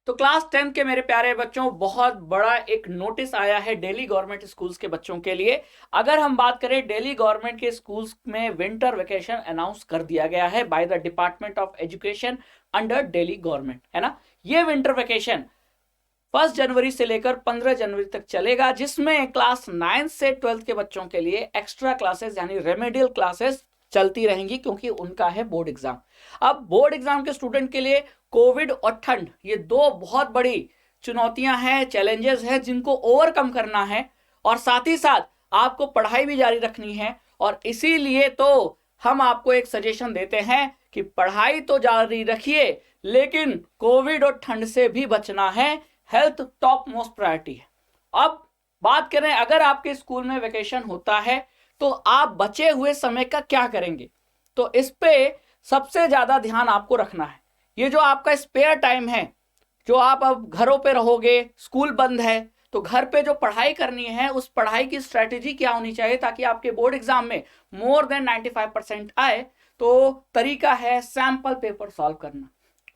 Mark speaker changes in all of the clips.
Speaker 1: तो क्लास 10 के मेरे प्यारे बच्चों, बहुत बड़ा एक नोटिस आया है दिल्ली गवर्नमेंट स्कूल्स के बच्चों के लिए। अगर हम बात करें, दिल्ली गवर्नमेंट के स्कूल्स में विंटर वेकेशन अनाउंस कर दिया गया है by the department of education under Delhi government, है ना। ये विंटर वेकेशन 1 जनवरी से लेकर 15 जनवरी तक चलेगा, जिसमें क्लास 9 से 12 के बच्चों के लिए एक्स्ट्रा क्लासेस यानी रेमेडियल क्लासेस चलती रहेंगी, क्योंकि उनका है बोर्ड एग्जाम। अब बोर्ड एग्जाम के स्टूडेंट के लिए कोविड और ठंड, ये दो बहुत बड़ी चुनौतियां हैं, चैलेंजेस हैं, जिनको ओवरकम करना है, और साथ ही साथ आपको पढ़ाई भी जारी रखनी है। और इसीलिए तो हम आपको एक सजेशन देते हैं कि पढ़ाई तो जारी रखिए, लेकिन कोविड और ठंड से भी बचना है। हेल्थ टॉप मोस्ट प्रायोरिटी है। अब बात करें, अगर आपके स्कूल में वेकेशन होता है तो आप बचे हुए समय का क्या करेंगे, तो इस पे सबसे ज्यादा ध्यान आपको रखना है। ये जो आपका स्पेयर टाइम है, जो आप अब घरों पे रहोगे, स्कूल बंद है, तो घर पे जो पढ़ाई करनी है, उस पढ़ाई की स्ट्रेटेजी क्या होनी चाहिए ताकि आपके बोर्ड एग्जाम में मोर देन 95% आए। तो तरीका है सैंपल पेपर सॉल्व करना,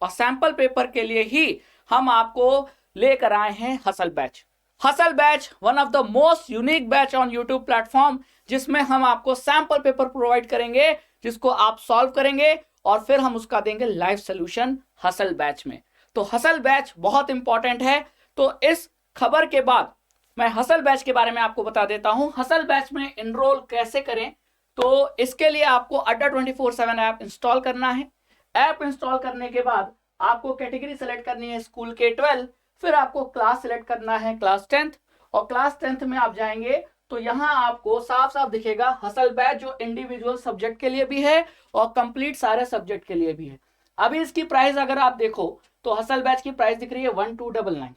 Speaker 1: और सैंपल पेपर के लिए ही हम आपको लेकर आए हैं hustle batch. Hustle batch one of the most unique batch on YouTube platform, जिसमें हम आपको सैंपल पेपर प्रोवाइड करेंगे, जिसको आप सॉल्व करेंगे और फिर हम उसका देंगे लाइव सोल्यूशन हसल बैच में। तो हसल बैच बहुत इंपॉर्टेंट है। तो इस खबर के बाद मैं हसल बैच के बारे में आपको बता देता हूं। हसल बैच में एनरोल कैसे करें, तो इसके लिए आपको अड्डा 24/7 ऐप इंस्टॉल करना है। ऐप इंस्टॉल करने के बाद आपको कैटेगरी सेलेक्ट करनी है स्कूल के 12, फिर आपको क्लास सेलेक्ट करना है क्लास 10th, और क्लास 10th में आप जाएंगे तो यहां आपको साफ साफ दिखेगा हसल बैच, जो इंडिविजुअल सब्जेक्ट के लिए भी है और कंप्लीट सारे सब्जेक्ट के लिए भी है। अभी इसकी प्राइस अगर आप देखो तो हसल बैच की प्राइस दिख रही है 1299।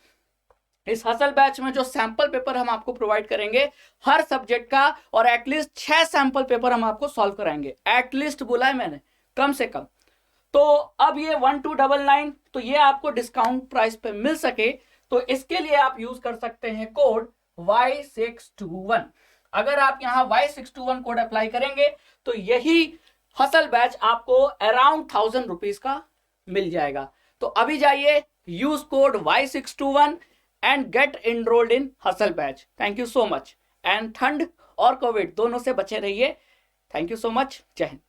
Speaker 1: इस हसल बैच में जो सैंपल पेपर हम आपको प्रोवाइड करेंगे हर सब्जेक्ट का, और एटलीस्ट 6 सैंपल पेपर हम आपको सॉल्व कराएंगे। एटलीस्ट बोला है मैंने, कम से कम। तो अब ये 1299, तो ये आपको डिस्काउंट प्राइस पे मिल सके तो इसके लिए आप यूज कर सकते हैं कोड Y621। अगर आप यहां Y621 कोड अप्लाई करेंगे तो यही हसल बैच आपको अराउंड 1000 रुपीज का मिल जाएगा। तो अभी जाइए, use code Y621 and gate enrolled in hustle batch. Thank you so much. And ठंड और कोविड दोनों से बचे रहिए। Thank you so much. जय हिंद।